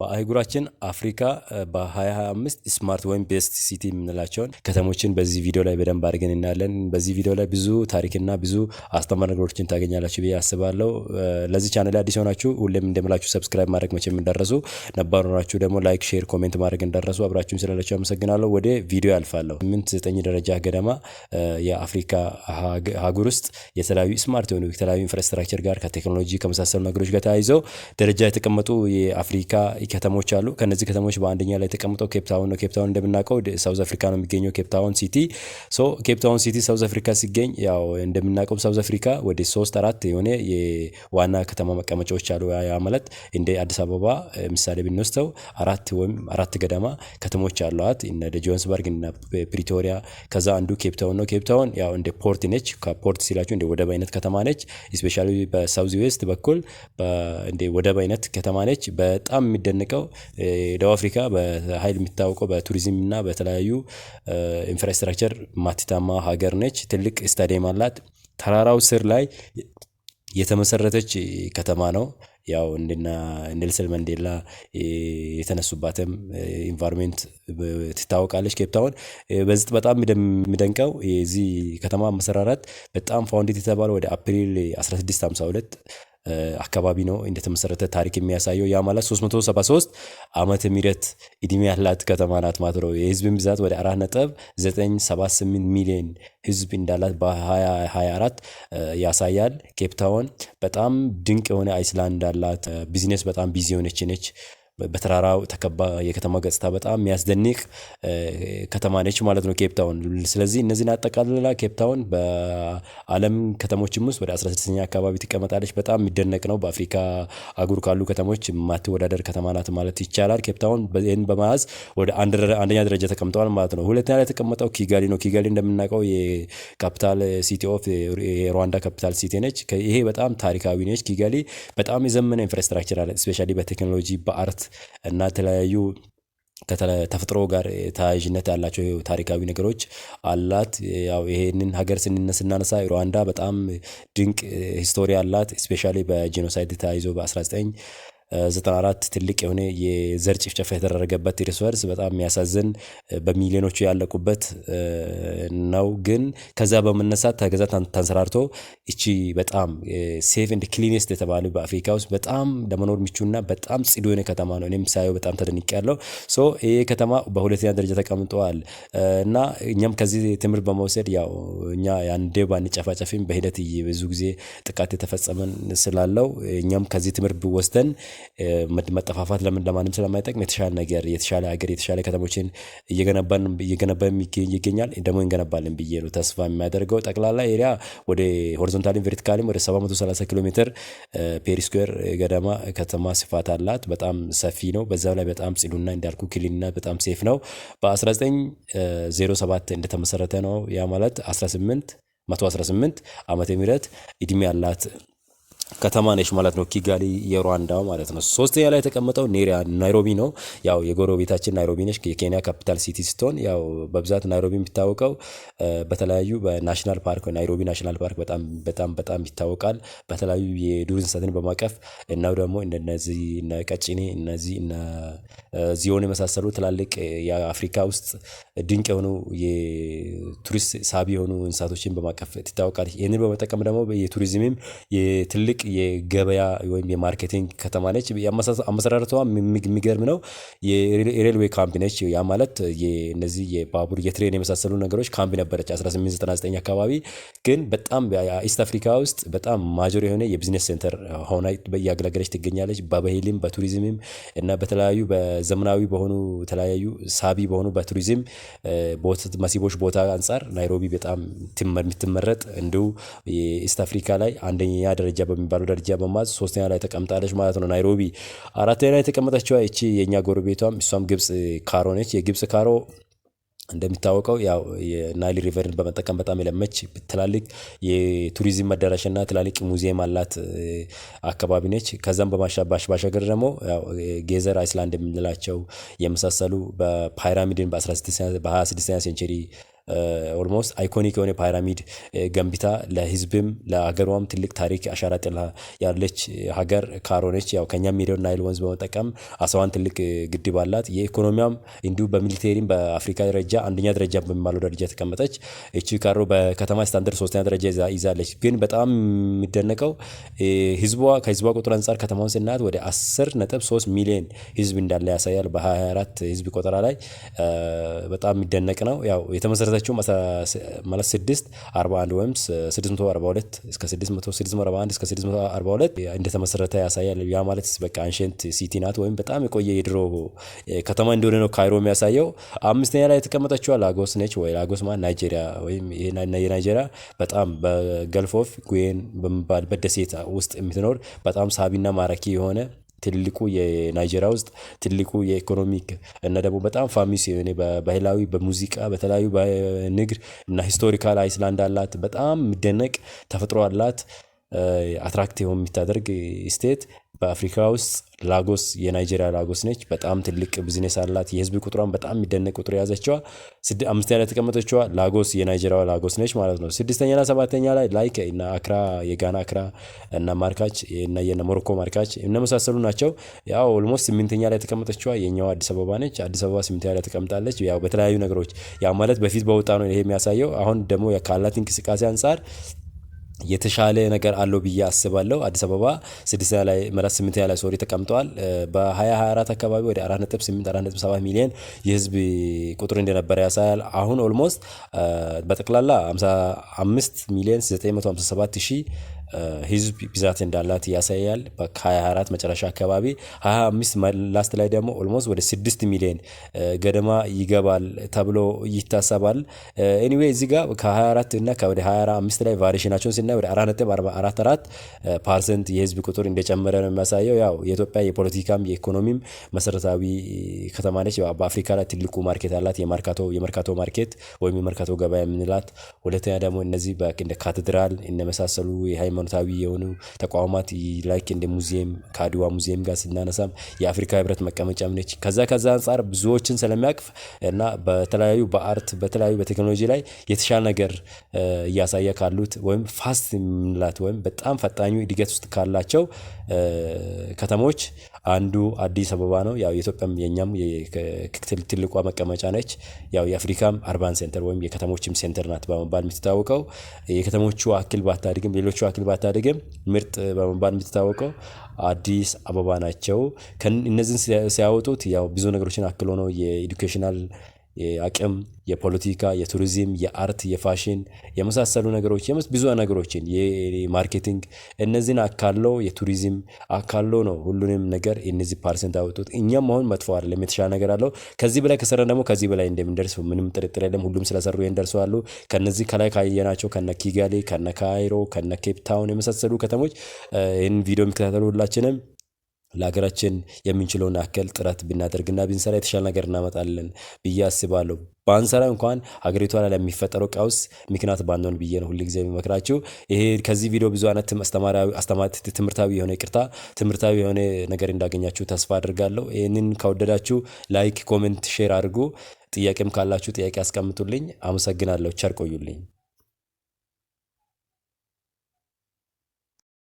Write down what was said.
በአህጉራችን አፍሪካ በ2025 ስማርት ወይም ቤስት ሲቲ የምንላቸውን ከተሞችን በዚህ ቪዲዮ ላይ በደንብ አድርገን እናያለን። በዚህ ቪዲዮ ላይ ብዙ ታሪክና ብዙ አስተማሪ ነገሮችን ታገኛላችሁ ብዬ አስባለሁ። ለዚህ ቻናል አዲስ ሆናችሁ ሁሌም እንደምላችሁ ሰብስክራይብ ማድረግ መቼም እንዳረሱ፣ ነባር ሆናችሁ ደግሞ ላይክ፣ ሼር፣ ኮሜንት ማድረግ እንዳረሱ አብራችሁም ስላላችሁ አመሰግናለሁ። ወደ ቪዲዮ ያልፋለሁ። 8-9 ደረጃ ገደማ የአፍሪካ አህጉር ውስጥ የተለያዩ ስማርት የሆኑ የተለያዩ ኢንፍራስትራክቸር ጋር ከቴክኖሎጂ ከመሳሰሉ ነገሮች ጋር ተያይዘው ደረጃ የተቀመጡ የአፍሪካ ከተሞች አሉ። ከነዚህ ከተሞች በአንደኛ ላይ ተቀምጠው ኬፕ ታውን ነው። ኬፕ ታውን እንደምናውቀው ሳውዝ አፍሪካ ነው የሚገኘው ኬፕ ታውን ሲቲ። ኬፕ ታውን ሲቲ ሳውዝ አፍሪካ ሲገኝ ያው እንደምናውቀው ሳውዝ አፍሪካ ወደ 3-4 የሆነ የዋና ከተማ መቀመጫዎች አሉ። ያ ማለት እንደ አዲስ አበባ ምሳሌ ብንወስደው 4 ወይም 4 ገደማ ከተሞች አሏት። እነ ጆሃንስበርግ እና ፕሪቶሪያ። ከዛ አንዱ ኬፕ ታውን ነው። ኬፕ ታውን ያው እንደ ፖርት ነች። ከፖርት ሲላችሁ እንደ ወደብ አይነት ከተማ ነች። ስፔሻሊ በሳውዝ ዌስት በኩል እንደ ወደብ አይነት ከተማ ነች። በጣም የሚደነቀው ደቡብ አፍሪካ በኃይል የሚታወቀው በቱሪዝም እና በተለያዩ ኢንፍራስትራክቸር ማትታማ ሀገር ነች። ትልቅ ስታዲየም አላት። ተራራው ስር ላይ የተመሰረተች ከተማ ነው። ያው እንደና ኔልሰን ማንዴላ የተነሱባትም ኢንቫይሮንመንት ትታወቃለች ኬፕ ታውን። በዚህ በጣም የሚደንቀው የዚህ ከተማ መሰራራት በጣም ፋውንዴት የተባለው ወደ አፕሪል 1652 አካባቢ ነው እንደተመሰረተ ታሪክ የሚያሳየው። ያ ማለት 373 ዓመተ ምህረት እድሜ ያላት ከተማ ናት ማለት ነው። የህዝብ ብዛት ወደ 4.978 ሚሊዮን ህዝብ እንዳላት በ2024 ያሳያል። ኬፕ ታውን በጣም ድንቅ የሆነ አይስላንድ አላት። ቢዝነስ በጣም ቢዚ የሆነች ነች። በተራራው ተከባ የከተማ ገጽታ በጣም የሚያስደንቅ ከተማ ነች ማለት ነው ኬፕ ታውን። ስለዚህ እነዚህን አጠቃልላ ኬፕ ታውን በዓለም ከተሞችም ውስጥ ወደ 16ኛ አካባቢ ትቀመጣለች። በጣም የሚደነቅ ነው። በአፍሪካ አህጉር ካሉ ከተሞች የማትወዳደር ከተማ ናት ማለት ይቻላል። ኬፕ ታውን ይህን በመያዝ ወደ አንደኛ ደረጃ ተቀምጠዋል ማለት ነው። ሁለተኛ ላይ የተቀመጠው ኪጋሊ ነው። ኪጋሊ እንደምናውቀው የካፒታል ሲቲ ኦፍ የሩዋንዳ ካፒታል ሲቲ ነች። ይሄ በጣም ታሪካዊ ነች። ኪጋሊ በጣም የዘመነ ኢንፍራስትራክቸር አለ። ስፔሻሊ በቴክኖሎጂ በአርት እና የተለያዩ ከተፈጥሮ ጋር ተያያዥነት ያላቸው ታሪካዊ ነገሮች አላት። ያው ይሄንን ሀገር ስናነሳ ሩዋንዳ በጣም ድንቅ ሂስቶሪ አላት። ስፔሻሊ በጄኖሳይድ ተያይዞ በ1994 ትልቅ የሆነ የዘር ጭፍጨፋ የተደረገበት ሪሶርስ በጣም የሚያሳዝን በሚሊዮኖቹ ያለቁበት ነው። ግን ከዛ በመነሳት ተገዛ ተንሰራርቶ እቺ በጣም ሴፍ ኤንድ ክሊንስት የተባለ በአፍሪካ ውስጥ በጣም ለመኖር ምቹና በጣም ጽዱ የሆነ ከተማ ነው። እኔም ሳየው በጣም ተደንቄያለሁ። ይሄ ከተማ በሁለተኛ ደረጃ ተቀምጧል እና እኛም ከዚህ ትምህርት በመውሰድ ያው እኛ ያንዴ ባንጨፋጨፍም በሂደት ብዙ ጊዜ ጥቃት የተፈጸመን ስላለው እኛም ከዚህ ትምህርት ብወስደን መጠፋፋት ለማንም ስለማይጠቅም የተሻለ ነገር የተሻለ ሀገር የተሻለ ከተሞችን እየገነባን ይገኛል። ደግሞ እንገነባለን ብዬ ነው ተስፋ የሚያደርገው። ጠቅላላ ኤሪያ ወደ ሆሪዞንታሊም ቨርቲካሊም ወደ 730 ኪሎ ሜትር ፔሪ ስኩዌር ገደማ ከተማ ስፋት አላት። በጣም ሰፊ ነው። በዛው ላይ በጣም ጽዱና እንዳልኩ ክሊንና በጣም ሴፍ ነው። በ1907 እንደተመሰረተ ነው። ያ ማለት 118 ዓመተ ምህረት እድሜ ያላት ከተማ ነች ማለት ነው። ኪጋሊ የሩዋንዳ ማለት ነው። ሶስተኛ ላይ የተቀመጠው ናይሮቢ ነው። ያው የጎረቤታችን ናይሮቢ ነች። የኬንያ ካፒታል ሲቲ ስትሆን ያው በብዛት ናይሮቢ የሚታወቀው በተለያዩ በናሽናል ፓርክ ናይሮቢ ናሽናል ፓርክ በጣም ይታወቃል። በተለያዩ የዱር እንስሳትን በማቀፍ እናው ደግሞ እነዚህ ቀጭኔ እነዚህ ዚዮን የመሳሰሉ ትላልቅ የአፍሪካ ውስጥ ድንቅ የሆኑ የቱሪስት ሳቢ የሆኑ እንስሳቶችን በማቀፍ ትታወቃለች። ይህንን በመጠቀም ደግሞ የቱሪዝምም የትልቅ የገበያ ወይም የማርኬቲንግ ከተማ ነች። አመሰራረቷ የሚገርም ነው። የሬልዌይ ካምፕ ነች። ያ ማለት እነዚህ የባቡር የትሬን የመሳሰሉ ነገሮች ካምፕ ነበረች 1899 አካባቢ። ግን በጣም ኢስት አፍሪካ ውስጥ በጣም ማጆር የሆነ የቢዝነስ ሴንተር ሆና እያገለገለች ትገኛለች። በባህልም በቱሪዝምም እና በተለያዩ በዘመናዊ በሆኑ የተለያዩ ሳቢ በሆኑ በቱሪዝም መስህቦች ቦታ አንጻር ናይሮቢ በጣም የምትመረጥ እንዲሁ የኢስት አፍሪካ ላይ አንደኛ ደረጃ በሚባለው ደረጃ በማዝ ሶስተኛ ላይ ተቀምጣለች ማለት ነው ናይሮቢ። አራተኛ ላይ የተቀመጠችው እቺ የኛ ጎረቤቷም እሷም ግብጽ ካሮ ነች። የግብጽ ካሮ እንደሚታወቀው ያው የናይል ሪቨርን በመጠቀም በጣም የለመች ትላልቅ የቱሪዝም መዳረሻና ትላልቅ ሙዚየም አላት አካባቢ ነች። ከዛም ባሻገር ደግሞ ያው ጌዘር አይስላንድ የምንላቸው የመሳሰሉ በፓይራሚድን በ26ኛ ሴንቸሪ ኦልሞስት አይኮኒክ የሆነ ፒራሚድ ገንብታ ለህዝብም ለሀገሯም ትልቅ ታሪክ አሻራ ጥላ ያለች ሀገር ካሮነች ያው ከኛም ሄደው ናይል ወንዝ በመጠቀም አስዋን ትልቅ ግድብ አላት። የኢኮኖሚያም እንዲሁ በሚሊቴሪም በአፍሪካ ደረጃ አንደኛ ደረጃ በሚባለው ደረጃ ተቀመጠች። እቺ ካሮ በከተማ ስታንዳርድ ሶስተኛ ደረጃ ይዛለች። ግን በጣም የሚደነቀው ከህዝቧ ቁጥር አንጻር ከተማውን ስናያት ወደ 10.3 ሚሊዮን ህዝብ እንዳለ ያሳያል። በ24 ህዝብ ቆጠራ ላይ በጣም የሚደነቅ ነው። ያው የተመሰረተችው ማለት 641 ወይም 642 እስከ 641 እስከ 642 እንደተመሰረተ ያሳያል። ያ ማለት በቃ አንሸንት ሲቲ ናት ወይም በጣም የቆየ የድሮ ከተማ እንደሆነ ነው ካይሮ የሚያሳየው። አምስተኛ ላይ የተቀመጠችው ላጎስ ነች ወይ ላጎስ ማለት ናይጄሪያ ወይም የናይጄሪያ በጣም በገልፍ ኦፍ ጉዌን በሚባልበት ደሴት ውስጥ የምትኖር በጣም ሳቢና ማራኪ የሆነ ትልቁ የናይጄሪያ ውስጥ ትልቁ የኢኮኖሚክ እና ደግሞ በጣም ፋሚስ የሆነ በባህላዊ በሙዚቃ በተለያዩ በንግድ እና ሂስቶሪካል አይስላንድ አላት። በጣም የሚደነቅ ተፈጥሮ አላት። አትራክቲቭ የምታደርግ ስቴት በአፍሪካ ውስጥ ላጎስ የናይጄሪያ ላጎስ ነች። በጣም ትልቅ ቢዝነስ አላት። የህዝብ ቁጥሯን በጣም የሚደነቅ ቁጥር የያዘችዋ አምስተኛ ላይ የተቀመጠችዋ ላጎስ የናይጄሪያ ላጎስ ነች ማለት ነው። ስድስተኛና ሰባተኛ ላይ ላይክ እና አክራ የጋና አክራ እና ማርካች እና የሞሮኮ ማርካች እነመሳሰሉ ናቸው። ያው ኦልሞስት ስምንተኛ ላይ የተቀመጠችዋ የኛው አዲስ አበባ ነች። አዲስ አበባ ስምንተኛ ላይ ተቀምጣለች። ያው በተለያዩ ነገሮች ያ ማለት በፊት በወጣ ነው ይሄ የሚያሳየው። አሁን ደግሞ ካላት እንቅስቃሴ አንጻር የተሻለ ነገር አለው ብዬ አስባለሁ። አዲስ አበባ 6 ላይ ማለት 8 ላይ ሶሪ ተቀምጠዋል። በ2024 አካባቢ ወደ 4.8 4.7 ሚሊዮን የህዝብ ቁጥር እንደነበረ ያሳያል። አሁን ኦልሞስት በጠቅላላ 55 ሚሊዮን 957 ሺህ ህዝብ ብዛት እንዳላት ያሳያል። በ2024 መጨረሻ አካባቢ 25 ላስት ላይ ደግሞ ኦልሞስት ወደ 6 ሚሊዮን ገደማ ይገባል ተብሎ ይታሰባል። ኤኒዌይ እዚህ ጋር ከ24 እና ወደ 25 ላይ ቫሪዬሽናቸውን ስናይ ወደ 4.44% የህዝብ ቁጥር እንደጨመረ ነው የሚያሳየው። ያው የኢትዮጵያ የፖለቲካም የኢኮኖሚም መሰረታዊ ከተማ ነች። በአፍሪካ ላይ ትልቁ ማርኬት አላት። የመርካቶ ማርኬት ወይም የመርካቶ ገበያ የምንላት። ሁለተኛ ደግሞ እነዚህ እንደ ካቴድራል እነመሳሰሉ የሃይማኖታዊ የሆኑ ተቋማት ላይክ እንደ ሙዚየም ከአድዋ ሙዚየም ጋር ስናነሳም የአፍሪካ ህብረት መቀመጫም ነች። ከዛ አንጻር ብዙዎችን ስለሚያቅፍ እና በተለያዩ በአርት በተለያዩ በቴክኖሎጂ ላይ የተሻለ ነገር እያሳየ ካሉት ወይም ፋስት የምንላት ወይም በጣም ፈጣኙ እድገት ውስጥ ካላቸው ከተሞች አንዱ አዲስ አበባ ነው። ያው የኢትዮጵያም የኛም ትልቋ መቀመጫ ነች። ያው የአፍሪካም አርባን ሴንተር ወይም የከተሞችም ሴንተር ናት በመባል የምትታወቀው። የከተሞቹ አክል ባታድግም ሌሎቹ አክል ባታድግም ምርጥ በመባል የምትታወቀው አዲስ አበባ ናቸው። እነዚህን ሲያወጡት ያው ብዙ ነገሮችን አክሎ ነው የኤዱኬሽናል የአቅም የፖለቲካ የቱሪዝም የአርት የፋሽን የመሳሰሉ ነገሮች ብዙ ነገሮችን የማርኬቲንግ እነዚህን አካለው የቱሪዝም አካለው ነው ሁሉንም ነገር እነዚህ ፐርሰንት አወጡት። እኛም አሁን መጥፎ አይደለም የተሻለ ነገር አለው። ከዚህ በላይ ከሰራን ደግሞ ከዚህ በላይ እንደምንደርስ ምንም ጥርጥር የለም። ሁሉም ስለሰሩ ይደርሳሉ። ከነዚህ ከላይ ካየናቸው ከነ ኪጋሊ ከነ ካይሮ ከነ ኬፕ ታውን የመሳሰሉ ከተሞች ይህን ቪዲዮ የሚከታተሉ ሁላችንም ለሀገራችን የምንችለውን ያክል ጥረት ብናደርግና ብንሰራ የተሻለ ነገር እናመጣለን ብዬ አስባለሁ። ባንሰራ እንኳን ሀገሪቷ ላይ ለሚፈጠረው ቀውስ ምክንያት ባንሆን ብዬ ነው ሁልጊዜ የሚመክራችሁ። ይሄ ከዚህ ቪዲዮ ብዙ አይነት ትምህርታዊ የሆነ ነገር እንዳገኛችሁ ተስፋ አድርጋለሁ። ይህንን ከወደዳችሁ ላይክ፣ ኮሜንት፣ ሼር አድርጉ። ጥያቄም ካላችሁ ጥያቄ አስቀምጡልኝ። አመሰግናለሁ። ቸር ቆዩልኝ።